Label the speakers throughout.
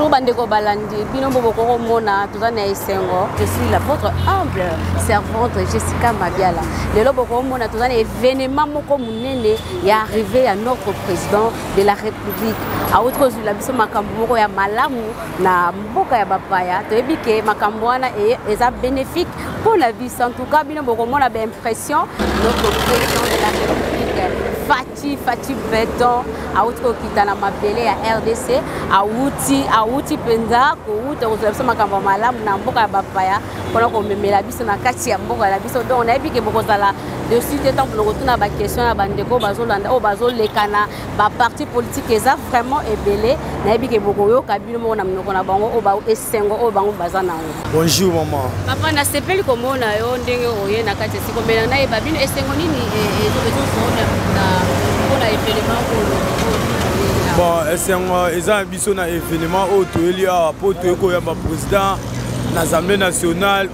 Speaker 1: Bonjour Bandeko Balandi, Binombo Bokoro Mona, Touzane Esengo. Je suis votre humble servante Jessica Mabiala. Le Bokoro Mona, Touzane événement Moko Mounene est arrivé à notre président de la République. À autre chose, la biso Makambo ya malamu na mboka ya bapaya. Tebike Makamboana est bénéfique pour la vie. En tout cas, Binombo Bokoro Mona a l'impression notre président de la République Fati Beton a autre kitana mabele ya RDC auti penza ko uta ko makambo malamu na mboka ya bapaya pona ko memela biso na kati ya mboka la biso donc na ebike boko sala de suite tant pour retourner ba question ya bandeko bazolanda o bazolekana ba parti politique eza vraiment ebele na ebike boko yo kabino mo na mnoko na bango o ba esengo o bango bazana.
Speaker 2: Bonjour maman.
Speaker 1: Papa na sepeli ko mona yo ndenge oye na kati siko mena na eba bino esengo nini
Speaker 2: bon, c'est un événement autour pour le président de l'Assemblée nationale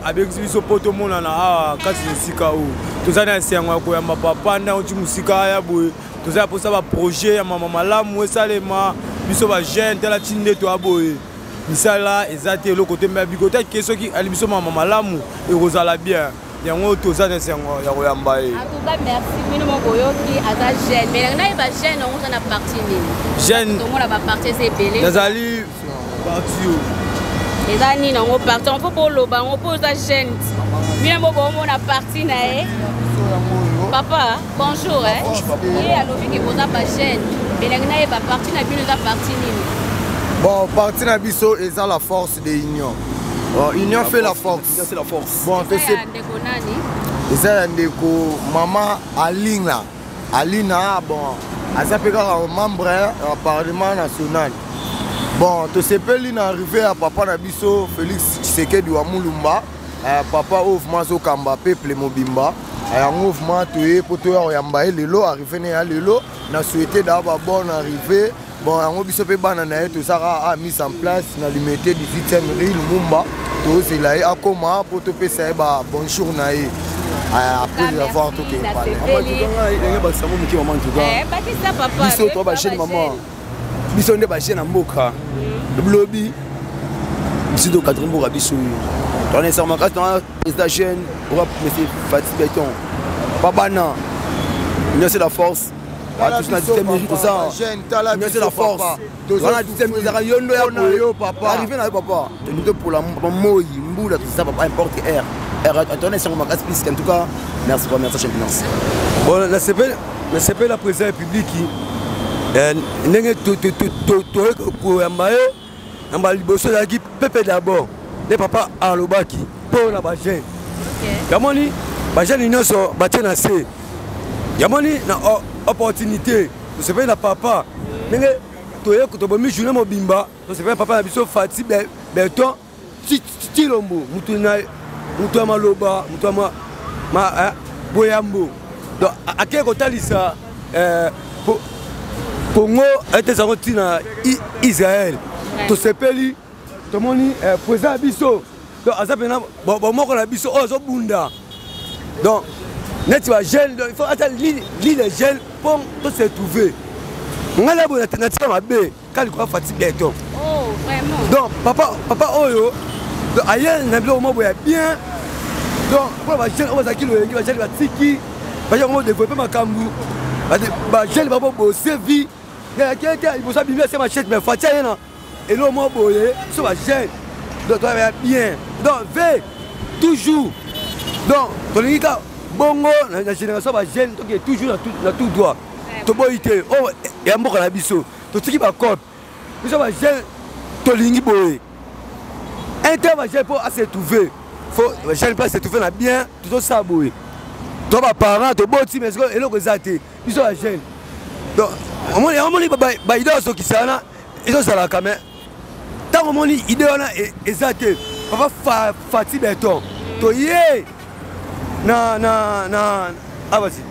Speaker 2: avec ce poto mona na kasi sika o tozana sengo ko ya papa na uti musika ya boye tozana pour ça ba projet ya mama malamu esalema biso ba jeune tela tinde to aboye misala ezate le côté mba bikota keso ki ali biso mama malamu e rozala bien yango tozana sengo ya ko yamba e
Speaker 1: en tout cas merci bino mo boyoki aza jeune mais na ba jeune on na parti ni
Speaker 2: jeune
Speaker 1: to mona ba parti c'est belé
Speaker 2: nazali parti
Speaker 1: les amis n'ont pas parti on peut pour le banc on pose la chaîne bien bon on a parti naé papa bonjour hein et à l'objet que vous avez pas chaîne mais les gens pas parti na bien nous a parti ni
Speaker 3: bon parti na biso et ça la force de l'union union fait la force
Speaker 2: c'est la force
Speaker 3: bon
Speaker 1: c'est
Speaker 3: ndeko nani ça ndeko maman Alina bon azapeka membre du parlement national. Bon, tu sais pas, il est arrivé à papa Nabiso, Félix Tshisekedi wa Mulumba, papa ouvre mazo kamba peuple mobimba, un mouvement tué pour toi yamba lelo arrivé né lelo, na souhaité d'avoir bonne arrivée. Bon, un biso pe banana tout ça a mis en place na limité 18e rue Lumumba, tout c'est là à comment pour te passer ba bonjour naé. Après avoir tout qui parle.
Speaker 2: Il y a pas ça mon qui maman tout gars.
Speaker 1: Eh, Batista papa.
Speaker 2: Biso to ba jeune maman. Biso nde ba jeune na mboka. Le lobby, ici de Catherine Bourabissou. Dans les serments, quand on est jeune, on va monsieur Fati Beton. Babana, c'est la force. Tous na 10e minute tout ça. C'est la force. On a 10e minute, papa. Arrivé là papa. Nous pour la moi, mboula tout ça papa importe R. Attendez, c'est mon casse plus en tout cas. Merci pour merci chef finance. Bon, la CP la présidente République ndenge to yambaye namba liboso yaki pepe d'abord les papa alobaki pour na ba jeune yamoni ba jeune nyonso batie na se yamoni na opportunité to se na papa ndenge to ye ko bomi journée mobimba to se papa na biso Fati Beton tilombo mutu maloba mutu ma boyambo donc akeko kotalisa Congo était sorti dans Israël. To sepeli, to moni président biso. Donc azapena bon moko na biso ozo bunda. Donc net va jeune, il faut attendre les jeunes pour se trouver. Ngala bona alternative mabe, quand il croit Fati Beton.
Speaker 1: Oh, vraiment.
Speaker 3: Donc papa oyo, donc ayen na bilo mo boya bien. Donc pour va jeune on va zakilo yengi va jeune va tiki. Va jeune on développer makambu. Va jeune va bosser vie. Il faut s'abîmer c'est ma chèque mais Fati yana et l'homme boye so va jeune donc toi bien donc veille toujours donc tolingika bongo la génération va jeune donc toujours na tout droit to boyité oh ya mboka na biso to tiki ba code biso va jeune tolingi boye inter va jeune pour se trouver faut jeune pas se trouver na bien tout ça boye to ba parents to boti mais et le rezate biso va jeune donc on a idée à qui ça ils ont ça la caméra tant on a idée on a exacté papa Fati Beton to yé na ah vas-y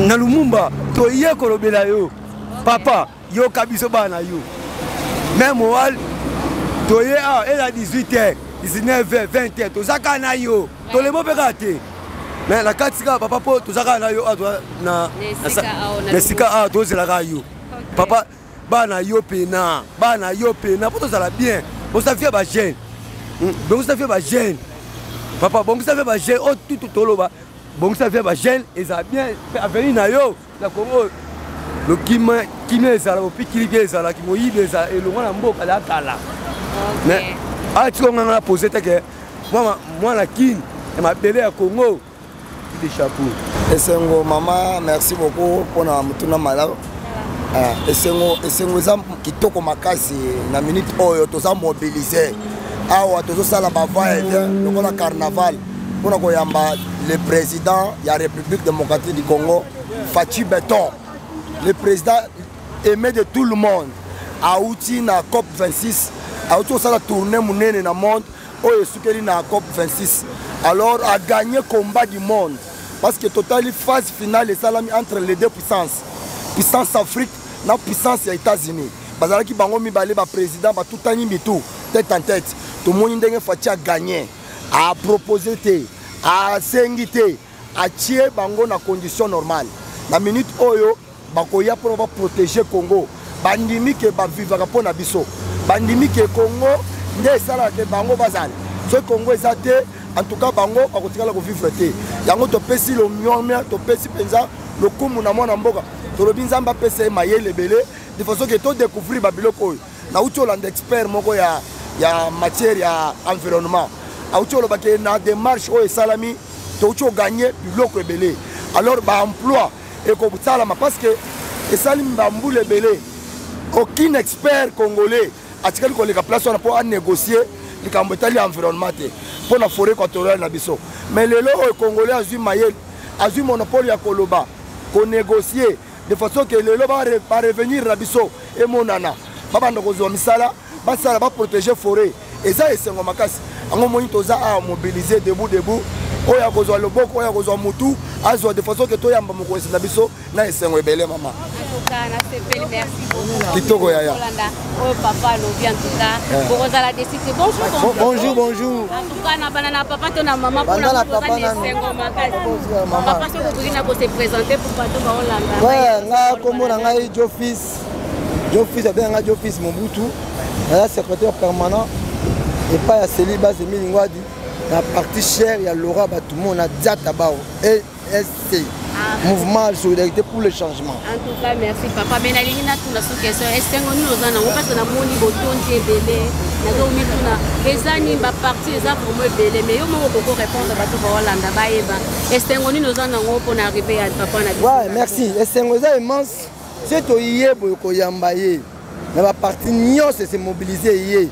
Speaker 3: na Lumumba to yé kolobela yo papa yo kabiso bana yo même moi to yé elle a 18h 19h 20h to zakana yo to le mo pekate mais la katika papa po tozaka na yo na sika a tozelaka yo papa bana yo pena po tozala bien bosafia ba jeune bosafia ba jeune papa bosafia ba jeune o tout toloba bosafia ba jeune eza bien avenir na yo na Congo le kima ezala opikili bien ezala ki moyibi ezala elongo na mboka la kala mais ati ko nganga poser teke moi la kin et ma bébé à Congo des chapeaux.
Speaker 4: Esengo maman merci beaucoup pour na mutuna mala. Esengo za kitoko makasi na minute oyo toza mobiliser. Awa tozo sala ba va-et-vient le carnaval pour koyamba le président de la République démocratique du Congo Fatou Beton. Le président aimé de tout le monde. Aouti na COP 26, aouti sala tourner munene na monde. Oyo sukeli na COP 26. Alors a gagné le combat du monde. Parce que total phase finale est salami entre les deux puissances. Puissance Afrique et puissance des États-Unis. Parce que bango mibale ba président ba tout tani mitou tête en tête. Tout le monde a gagné, a proposé, a sengité, a tirer bango na condition normale. La minute oyo bakoya pour protéger Congo. Bandimi ke ba vivre pour na biso. Bandimi ke Congo ndé sala ke bango bazal. Ce Congo est en tout cas bango bakotikala ko vivre té. Yango to pesi lo miomia to pesi penza le kumu na mona mboka. To lo binzamba pesi mayele belé de façon que to découvrir babiloko. Na uto land expert moko ya matière ya environnement. Auto lo baké na démarche o salami to uto gagner biloko belé. Alors ba emploi et ko salama parce que et salim bamboule belé. Aucun expert congolais a tiré ko la place pour négocier les cambotali environnement pour la forêt équatoriale na biso. Mais les lois congolais a eu mayel, a eu monopole ya koloba, qu'on négocier de façon que les lois va revenir na biso et monana. Baba ndoko misala, ba sala ba protéger forêt. Et ça c'est un makasi. Ango moni toza a mobiliser debout. Oya kozwa loboko, oya kozwa mutu, azwa de façon que to yamba moko na biso na esengo ebele mama.
Speaker 1: Merci beaucoup.
Speaker 3: Kitoko yaya.
Speaker 1: Oh papa lobi en tout cas. Borozala décide. Bonjour.
Speaker 3: Bonjour.
Speaker 1: En tout cas na banana papa to na maman pour na esengo makasi. Papa so ko bina ko se présenter pour bato ba Hollanda.
Speaker 5: Ouais, nga komo na ngai Jofis abenga Jofis Mobutu, la secrétaire permanent et pas ya Céliba Emile Ngwadi. La partie chère, il y a Laura Batoumou, on a Diatabao, ESC, Mouvement de solidarité pour le changement.
Speaker 1: En tout cas, merci papa. Mais la ligne tout la sous-question. Est-ce que nous avons parce que nous avons un bouton de belé, nous avons mis tout là. Les années, ma partie, les gens pour me belé. Mais nous avons beaucoup répondre à Batou Hollanda. Est-ce que nous avons pour arriver à papa?
Speaker 5: Ouais, merci. Est-ce que nous avons immense. C'est au IE pour Yambaye. La partie Nyon, c'est mobiliser.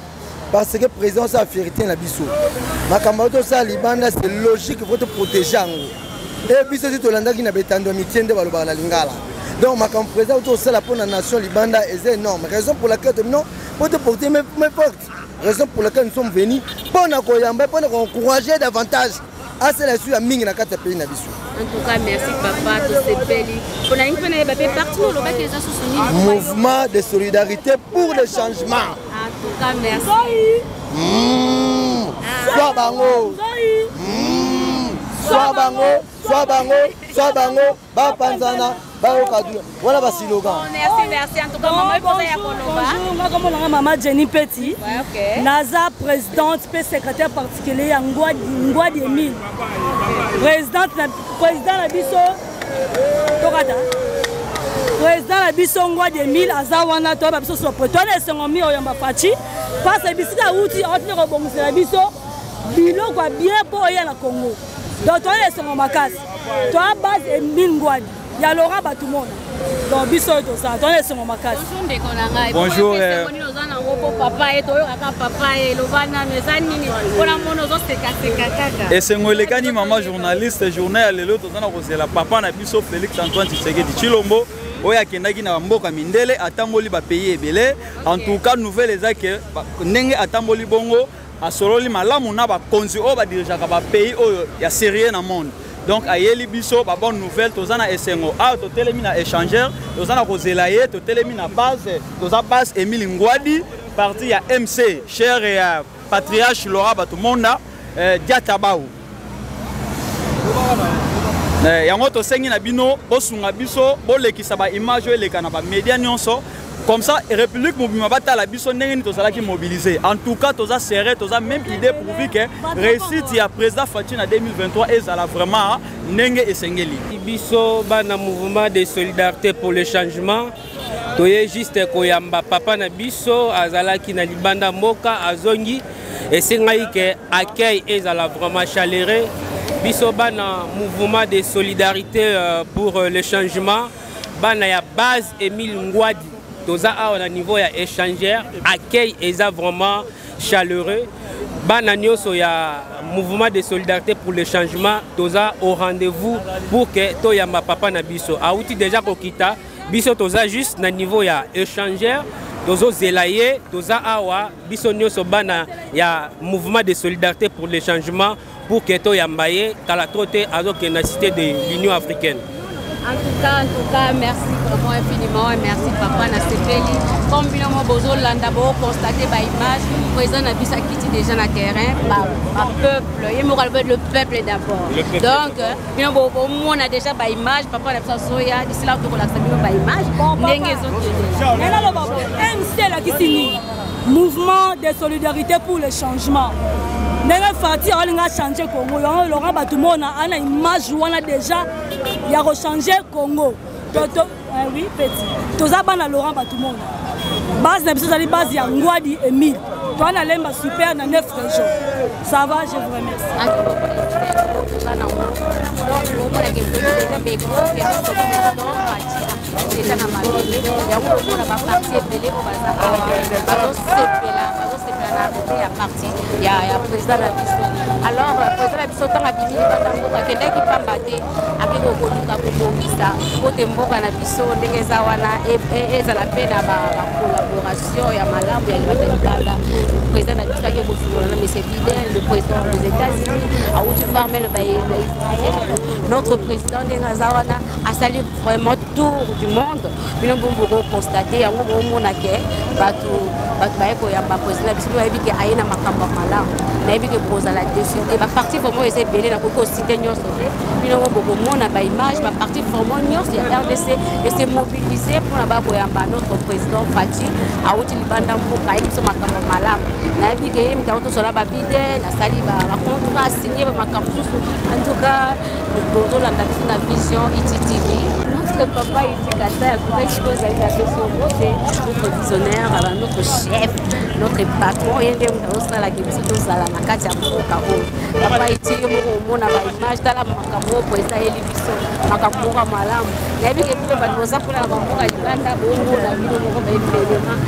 Speaker 5: Parce que le président a vérité na biso. Ma camarade ça Libanda c'est logique il faut te protéger. Et puis c'est tout l'anda qui n'a pas tant de amitié de baloba na lingala. Donc ma camarade président tout ça la pour la nation Libanda est énorme. Raison pour laquelle non pour te porter mes fortes. Raison pour laquelle nous sommes venus pour nous koyamba pour nous encourager davantage. Ah c'est la suite à mingi na 4 pays na biso.
Speaker 1: En tout cas merci papa tout c'est belle. On a une peine partout le les associations.
Speaker 5: Mouvement de solidarité pour le changement.
Speaker 1: En tout cas, merci.
Speaker 5: Soit bango. Soit bango, ba panzana, ba okadula. Voilà ba slogan.
Speaker 1: Merci. En tout cas, maman
Speaker 6: bonjour, moi comme maman Jenny Petit. Naza présidente, secrétaire particulier Ngwadi Emile. Président la biso. Tokata. Président la biso Ngwadi Emile azawana to ba biso so prétoire sengomi oyamba fachi parce que bisika uti otni ko bongisa la biso bilo kwa bien po ya na Congo donc to les sengo makasi to base Emile Ngwadi ya Laura Batoumou donc biso to ça to les sengo makasi
Speaker 1: bonjour papa et to kaka papa et lovana mezani ona mono zo seka
Speaker 7: et sengolekani maman journaliste journal lelo to zana ko la papa na biso Félix Antoine Tshisekedi Tshilombo oya kendaki na mboka mindele atamboli ba pays ebele en tout cas nouvelle ezake ndenge atamboli bongo asololi malamu na ba konzi o ba dirigaka ba pays oyo ya sérieux na monde donc ayeli biso ba bonne nouvelle tozana esengo a to telemi na échangeur tozana ko zelaye to telemi na base toza base Emile Ngwadi parti ya MC cher et patriarche Laura Batoumou Diatabao. yango tosengi na bino bosunga biso bolekisa ba image eleka na ba média nyonso comme ça République mobima batala biso ndenge ni tozalaki mobiliser. En tout cas toza serré, toza même idée pour que réussite ya président Fachi na 2023 ezala vraiment ndenge esengeli.
Speaker 8: Biso bana mouvement de solidarité pour le changement toye juste koyamba papa na biso azalaki na libanda mboka azongi esengai ke accueil ezala vraiment chaleureux. Biso bana mouvement de solidarité pour le changement bana ya base Émile Ngwadi toza a niveau ya échangeur accueil eza vraiment chaleureux. Bana nyoso ya mouvement de solidarité pour le changement toza au rendez-vous pour que toyamba papa na biso auti déjà kokita biso toza juste na niveau ya échangeur tozo zelaye toza awa biso nyoso bana ya mouvement de solidarité pour le changement pour que toyamba ye kala trote azoke na cité de l'Union africaine.
Speaker 1: En tout cas, merci vraiment infiniment et merci papa Nasepeli. Comme finalement Bozo Landabo constaté par image, le président Nabisa Kiti déjà dans le terrain, par peuple, il me rappelle le peuple d'abord. Donc, finalement, on a déjà par image, papa Nabisa Soya, d'ici là, on a par image.
Speaker 6: MC la Kissini, mouvement de solidarité pour le changement. Ndenge Fati alinga changer Congo, Laurent Batumona ana image wana déjà ya rechanger Congo. Oui petit. Toza bana Laurent Batumona. Base na biso zali base ya Ngwadi Emile. Toi na lemba super na 9 régions. Ça va, je vous remercie.
Speaker 1: à partir il y a président la biso alors président la biso tant abimi banda kende ki pambate avec ko luka ko bisa ko temboka na biso ndenge za wana ezala pena ba collaboration ya malamu ya libanda président la biso ke ko na monsieur Biden le président des États-Unis a outu farmer notre président ndenge za wana a salué vraiment tour du monde bino bombo constater yango bomona ke batu baeko ya ba président biso que aina makambo malamu na yebi que poza la décision et ba parti vraiment essayer belé na ko cité nyonso bino boko mona ba image ba parti vraiment nyonso ya RDC et se mobiliser pour na ba koyamba notre président Fachi a outi libanda mboka yebi makambo malamu na yebi que yemi taoto sola ba bide na sali ba contrat signé ba makambo en tout cas le bozo la vision ITTV. Le papa éducateur, pour exposer la question notre visionnaire, notre chef, notre patron, et nous la question de la Nakati à Mokaro. Papa étire mon image dans la Makamo pour essayer les visions, Makamo Malam. Il y a des gens qui ont pour la Makamo à Uganda, Bongo, la ville de Mokamo.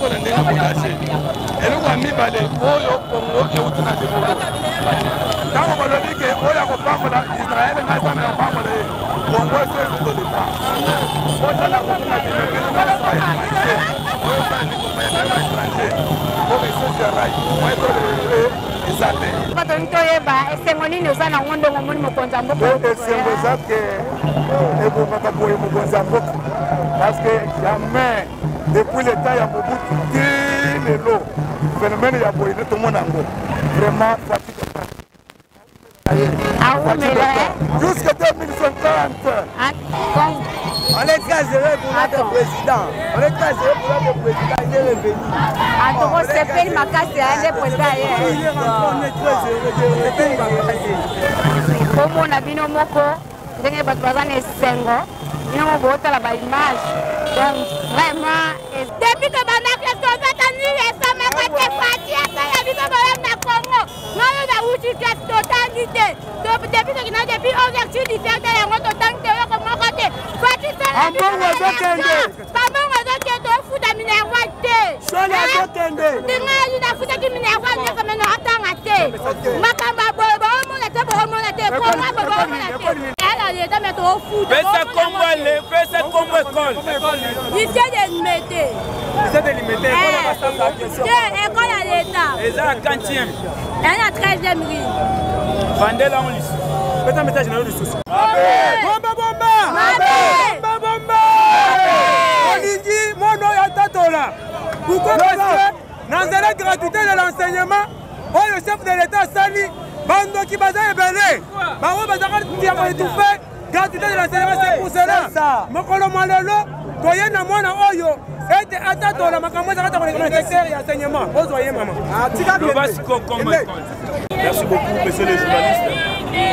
Speaker 3: na ndenge bokase eloko ya mibale oyo kongo euti na développement ntango balobi ke oyo akopambola israel ngai sana ya pambola ye kongo ese ezuto lepa otala kongo na développement oyo sana likomayana étranger oyo esose ya rai oyo eza te
Speaker 9: bato toyeba esengo nini oza nango ndongo moni mokonzi ya mboka
Speaker 3: esengo eza ke ebomaka boye mokonzi ya mboka parce que jamais depuis l'état ya mobutu te lelo phénomène ya boye nde tomona yango vraiment jusqu'à 2050
Speaker 5: on est très heureux pour notre président. On est très heureux pour notre président. Il est revenu.
Speaker 9: En tout cas, c'est pas makasi à un président.
Speaker 5: On est très heureux.
Speaker 9: Comme on a vu nos moko, ndenge bato baza na esengo, bino botala ba image. Donc vraiment, depuis que bandaki tozatani esamaka te fati ya bino na Congo. Nous avons eu une totalité. Depuis ouverture du secteur, il y a une totalité.
Speaker 6: Elle a 13e ligne.
Speaker 3: Vandela on lisse. Faites un message dans le souci.
Speaker 6: Bomba bomba. Bomba bomba.
Speaker 3: Olingi mono ya tatola. Pourquoi parce que dans la gratuité de l'enseignement, le chef de l'État sali bando qui baza ebele. Ba o baza ka étouffé. Gratuité de l'enseignement c'est pour cela. Mokolo malelo toyena mwana oyo. Et attends, enseignement.
Speaker 10: Merci beaucoup, messieurs les journalistes.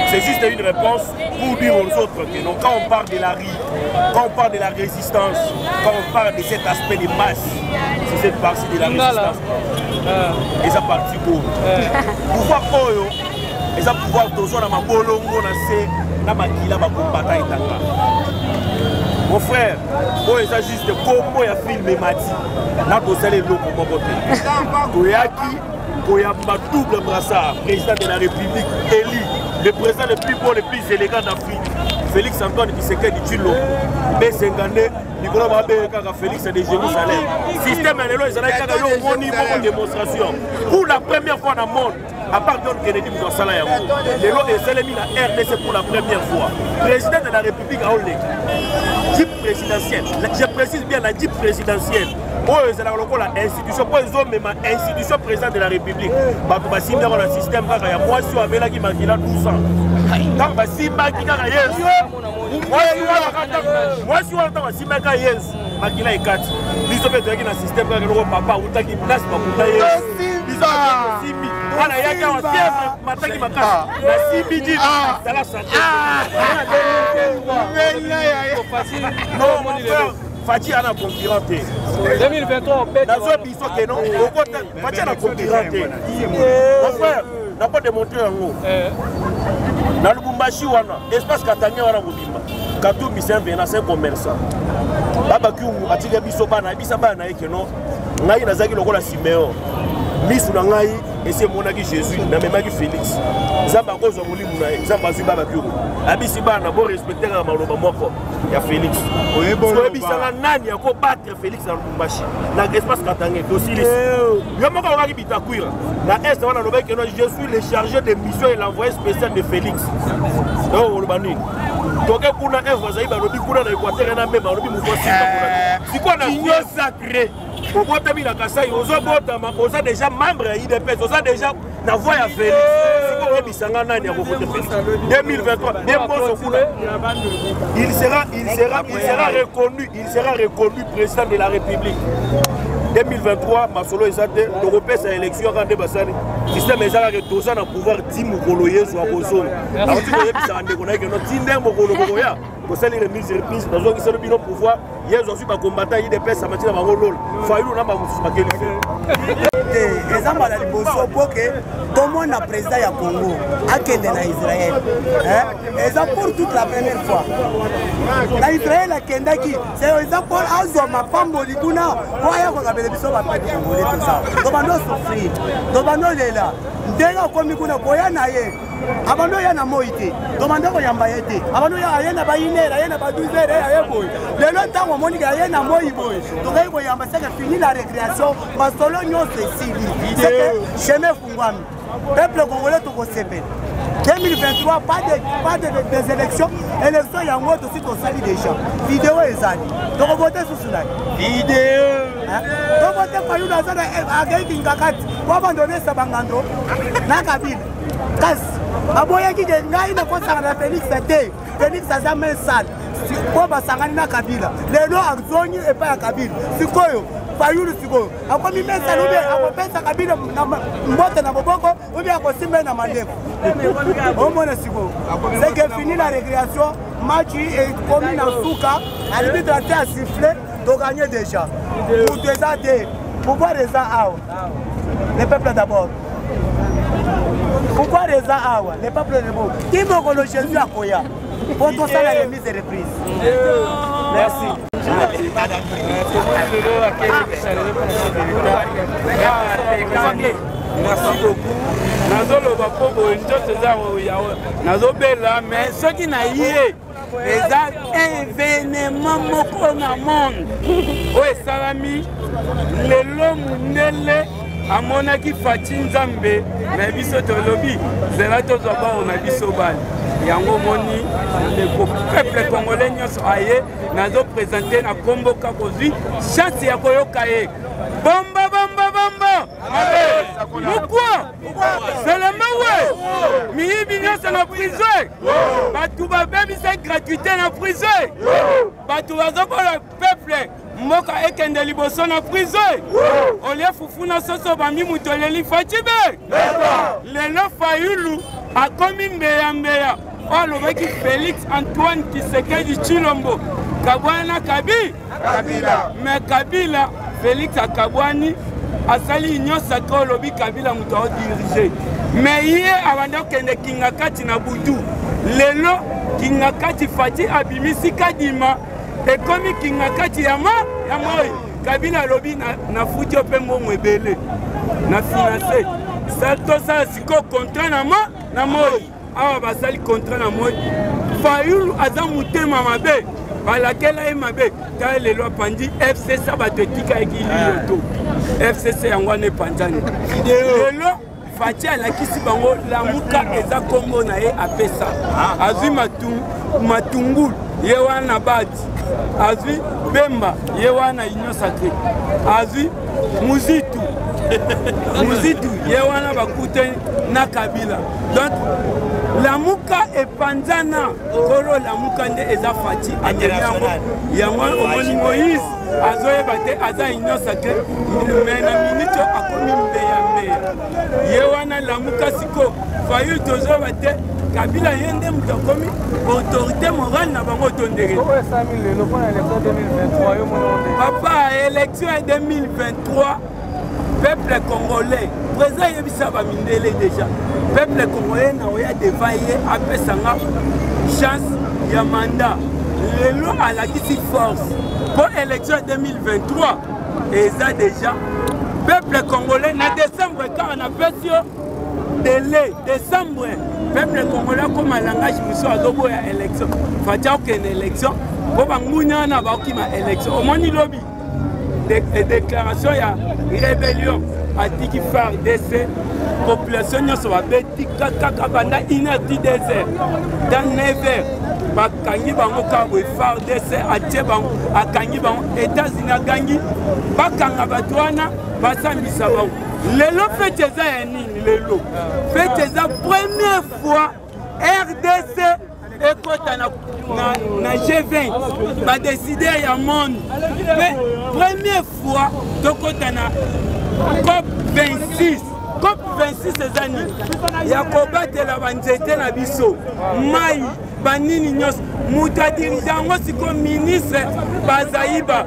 Speaker 10: C'est juste une réponse pour dire aux autres que non, quand on parle de la rue, quand on parle de la résistance, quand on parle de cet aspect de masse, c'est cette partie de la résistance. Et ça partie pour pouvoir oyo, et ça pouvoir toujours dans ma bolongo na makila ba combattre itanga. Mon frère, moi c'est juste comment il a filmé Mati. Là pour ça les locaux mon côté. Koyaki, Koyamba double brassard, président de la République élu, le président le plus beau, le plus élégant d'Afrique. Félix Antoine Tshisekedi Tshilombo. Besengane, Nicolas Mabé kaka Félix de Jérusalem. Système lelo ezala kaka yo moni moko démonstration. Pour la première fois dans le monde. À part John Kennedy, nous avons salé. Les lots de Sélémi, la RDC pour la première fois. Président de la République à Olé. Jeep présidentielle. Je précise bien la Jeep présidentielle. Oh, c'est la institution. Pour les hommes, mais institution président de la République. Bah, pour si dans le système, il y a moi, si on avait là qui m'a dit là 12 ans. Quand bah, si m'a dit là, moi, si on entend si m'a dit yes, m'a dit là, 4. Ils ont fait dans le système, papa, ou t'as qui place, papa, ils ont fait voilà, il y a un fièvre, matin qui m'a cassé. La CBD, c'est la santé. Non, mon frère, Fati a un concurrent. 2023, on pète. Dans un biseau que non, Fati a un concurrent. Mon frère, n'a pas démontré un mot. Dans le Bumbashi, espace Katania, on a Boubima. Katou Bissem Vena, c'est un commerçant. Babakou, Atiga Bissobana, Bissabana, et que non, Naï Nazaki, le rôle à Siméon. Miss Nangaï et c'est mon ami Jésus, n'a même pas Félix. Zamba Rosa Moulimouna, Zamba Zuba Bakuro. Abisiba n'a pas respecté un maloba moko. Il y a Félix. Oui, bon. Il y a Nani, il y a battre Félix dans le Mumbashi. Dans l'espace Katangé, aussi les. Il y a mon gars qui bita courir. Dans l'Est, on a le mec que je suis le chargé de mission et l'envoyé spécial de Félix. Non, on le banit. Donc, pour un voisin, il va le dire pour l'Équateur, il y a même un lobby. C'est quoi un sacré? Au bout de la Kassai, on a déjà membre de l'IDPS, on a déjà la voix à Félix. C'est quoi le 2023, il sera reconnu président de la République. 2023, Masolo Ezate, l'Européen sa élection à Rande Bassani. Le système est là que tous en pouvoir Tim Koloye soit Bozon. Alors tu vois, ça rend compte que notre Tinder Mokoloya, pour ça les remises et reprises, dans un seul bilan pouvoir, hier je suis pas combattant, il y a des personnes à matière à Mangolol. Failou n'a pas moussou.
Speaker 5: eza mbala liboso po ke tomona président ya Congo akende na Israël eza pour toute la première fois na Israël akendaki eza pour azwa mapamboli kuna po aya kokabela biso bapete congolais tout ça tobando souffrir tobando lela ndenge akomi kuna koya na ye abando ya na moi te tomanda koyamba ye te abando ya ye na bayinera ye na ba 12 heures ya ye boy lelo ntango omoni ka ye na moi boy tokai koyamba seke fini la récréation masolo nyonso esili seke chemin fungwami peuple congolais tokosepela 2023 pas des élections yango tosi tosali déjà vidéo ezali tokovote susu nani vidéo tokovote fayulu azana akeiki ngakati wabandonesa bangando na kabila kasi aboyaki ke ngai nakosanga na Félix te Félix aza mesal po basangani na kabila lelo azongi epai ya kabila sikoyo fayulu sikoyo akomi mesal ube akopesa kabila mbote na boboko ube akosimba na mandefu omona sikoyo seke fini la récréation match ekomi na suka arbitre ate a sifflé toganye déjà mutu eza te pouvoir eza awa le peuple d'abord. Pourquoi les Awa, les peuples de Beau qui vont le Jésus à Koya pour tout ça la remise et reprise. Merci.
Speaker 8: Merci beaucoup. Nazoloba pobo nazobela mais ce qui n'a yé les événements moko na monde oye salami lelo munele amonaki fati nzambe na biso tolobi zela tozwa bao na biso bali yango moni le peuple congolais nyonso aye nazo présenter na kombo ka kozwi chance ya koyoka ye bomba bomba bomba pourquoi c'est le mawe miyibi nyonso na prison batu babebisa gratuité na prison batu bazokola peuple mboka ekende liboso na prison olie fufuna soso bami mutoleli facibe lelo fayulu akomi mbeya alobaki Félix Antoine Tshisekedi Tshilombo kabwana kabila mais kabila Félix akabwani asali nyonso ka olobi kabila muto adirige mais ye abanda okende kingakati na butu lelo kingakati fati abimisi kadima ekomi kingakati ya moi kabila alobi na futi ope mbongo ebele na finance tosala siko contrat na moi awa basali contrat na moi fayulu aza motema mabe balakela ye mabe ta lelo apandi FCC bato etika ekiliyo to FCC yango wana epanzani lelo fati alakisi bango lamuka eza kombo na ye apesa azwi matungulu ye wana badi azwi bemba ye wana union sacré azwi muzitu ye wana bakute na kabila donc lamuka epanzana kolo lamuka nde eza fati yango omoni Moïse azoyeba te aza union sacré me na minute akomi mbeya ye wana lamuka siko fayu tozoba te kabila ye nde moto akomi autorité morale na bango tondeke papa élection ya 2023 peuple congolais président yebisa bamindele déjà peuple congolais na oya devant ye apesanga chance ya mandat lelo alakisi force pour élection 2023 eza déjà peuple congolais na décembre quand on apesi yo délai décembre peuple congolais comme langage muso azoboya élection fatia okende élection po bangunya na bakima élection omoni lobi déclaration ya rébellion atiki FARDC population nyonso babeti kaka banda inati désert dans 9h bakangi bango kabwe FARDC atie bango akangi bango États-Unis agangi bakanga bato wana basambisa bango lelo fete eza ya nini lelo fete eza première fois RDC ekota na G20 badeside ya monde première fois tokota na COP 26 COP 26 ezani ya kobatela banzete na biso mai banini nyonso
Speaker 11: moto adirige yango sikoyo ministre Bazaïba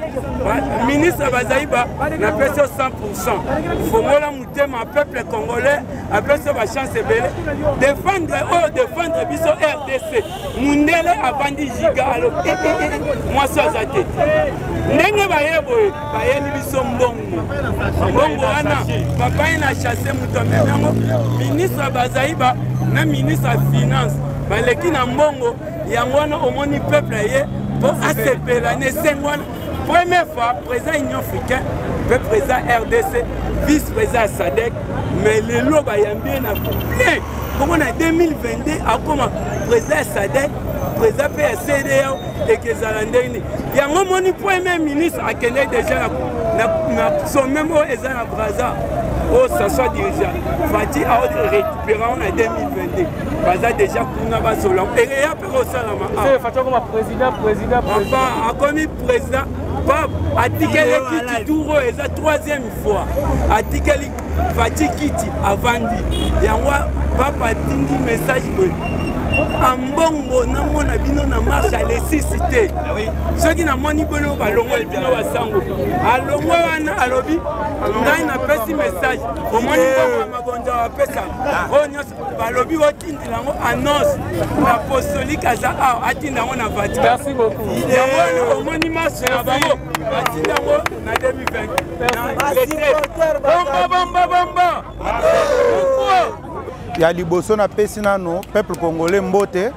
Speaker 11: napesi 100%. Fongola mutema peuple congolais apesi bachance ebele défendre biso RDC mundele avandi giga alo mwasi aza te ndenge baye boye bayeli biso mbongo wana bapaye na chasse moto amemi yango ministre Bazaïba na ministre ya finance baleki na mbongo yango wana omoni peuple ye po asepela na esengo wana première fois président Union africaine pe président RDC vice-président SADC mais lelo bayambi na plein bongo na 2022 akoma président SADC président pe CEDEAO ekezala ndenge yango moni premier ministre akende déjà na sommet mo eza na Brazza au Sassou dirigeant Fati a récupéré en 2022 Brazza déjà kuna ba solo et ya pe au salama
Speaker 8: c'est Fati comme président
Speaker 11: papa a commis président Papa atikeli kiti touro eza troisième fois atikeli Fati kiti avandi yango papa tingi message boy ambongo namona bino na marche à nécessité soki namoni bono balongoli bino basango alongo wana alobi ngai napesi message omoni bongo mabonja bapesa oyo nyonso balobi otindela yango annonce apostolique aza awa atinda yango na Vatican.
Speaker 8: Merci beaucoup.
Speaker 11: Yango omoni marche na bango batinda yango na 2020 bomba
Speaker 12: ya liboso na pesi nano peuple congolais mbote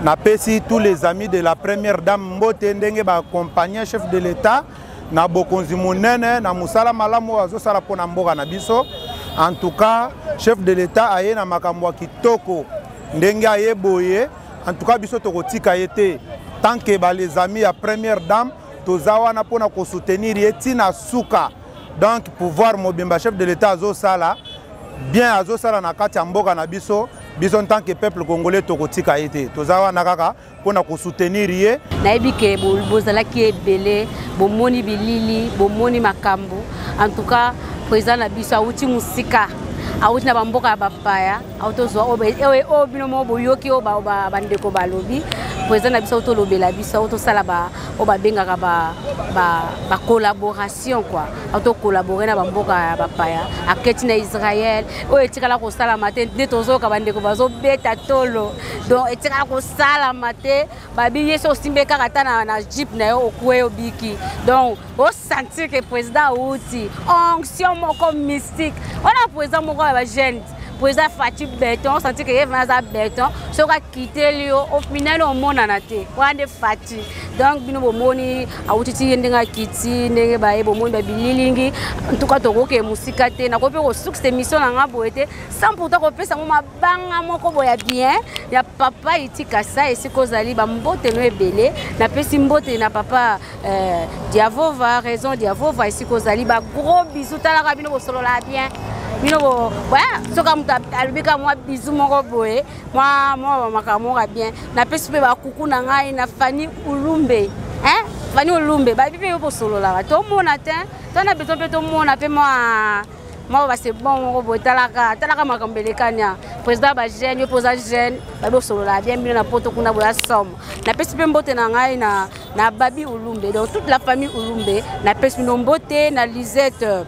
Speaker 12: na pesi tous les amis de la première dame mbote ndenge ba accompagner chef de l'état na bokonzi munene na musala malamu azosala pona mboka na biso. En tout cas chef de l'état aye na makambo kitoko ndenge aye boye. En tout cas biso tokotika yete tant que ba les amis ya première dame tozawa na pona ko soutenir yeti na suka donc pouvoir mobimba chef de l'état azosala bien azosala na kati ya mboka na biso en tant que peuple congolais tokotika ete tozawa na kaka pona ko soutenir ye
Speaker 1: nayebi ke bozalaki ebele bomoni bilili bomoni makambo. En tout cas président na biso awuti musika awuti na bamboka ya bapaya autozwa o bino mo boyoki o bandeko balobi président na biso autolobela biso autosala o babengaka ba collaboration quoi auto collaborer na bamboka ya bapaya aketi na Israël o etikala ko sala matin nde tozoka bandeko bazo beta tolo donc etikala ko sala matin babi yeso simbeka kata na jeep na yo okwe obiki donc o sentir que président outi onction moko mystique on a président moko ba jeune président Fati béton on sentit que il va za béton so ka quitter lio au final on mona na te wande Fati donc bino bomoni awutiti ndenga kiti ndenge baye bomoni babililingi en tout cas tokoke musika te na ko pe ko succès mission na ngabo ete sans pourtant ko pesa mo mabanga moko boya bien ya papa itika sa esiko zali ba mbote no ebele na pesi mbote na papa Diavova raison Diavova esiko zali ba gros bisous talaka bino bosolo la bien bino bo voilà soka muta albika moi bisous moko boye moi makamoka bien na pesi pe ba kuku na ngai na Fani Ulumbe Fani Ulumbe ba bipe yo solo la to mona te to na beto to mona pe moi ba c'est bon moko boye talaka makambelekanya président ba jeune yo posa jeune ba solo la bien bino na poto kuna boya somme na pesi pe mbote na ngai na Babi Ulumbe donc toute la famille Ulumbe na pesi mbote na Lisette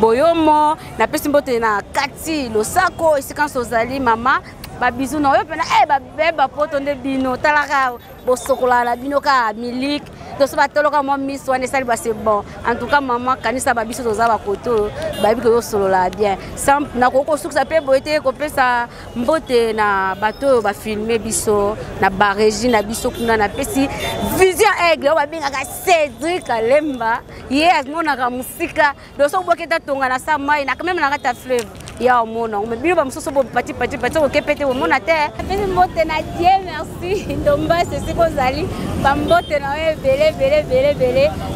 Speaker 1: Boyomo na pesi mbote na Kati Losako esika sozali mama ba bisou na yo pena ba beba poto nde bino talaka bosokola la bino ka milik to so batoloka mo miss wane sali ba c'est bon. En tout cas maman kanisa ba biso toza ba koto ba bi ko solo la bien sans na koko suksa pe boete ko pesa mbote na bato ba filmer biso na ba régie na biso kuna na pesi vision aigle ba binga ka Cédric Kalemba ye azmona ka musika do so boketa tonga na sa mai na même na kata fleuve ya omona on me bino ba musoso bo pati ko kepete omona te pesi mbote na Dieu merci ndomba c'est ko zali ba mbote na bele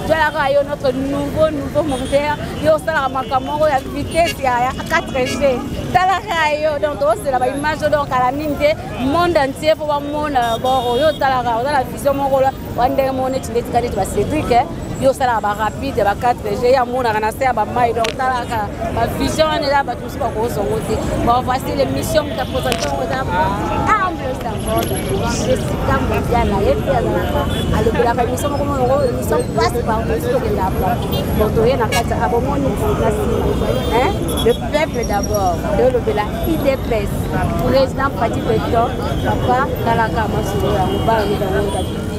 Speaker 1: tola ka yo notre nouveau monteur yo sala makamoko ya vitesse ya 4G tala ka yo donc c'est la image donc à la mine monde entier pour ba mona bon yo tala ka la vision moko la wande mona tindeti kale ba Cédric yo sala ba rapide ba 4G ya mona kana se ba mai donc tala ka ba vision on est là ba tous pas ko zongote bon voici l'émission qui a présenté humble servante Jessica Mabiala yepi azalaka alobela ka émission ko mo émission passe par tout que la bon toye na kata abomoni hein le peuple d'abord de lobela IDPS président Fati Beton papa talaka masolo ya mobala ni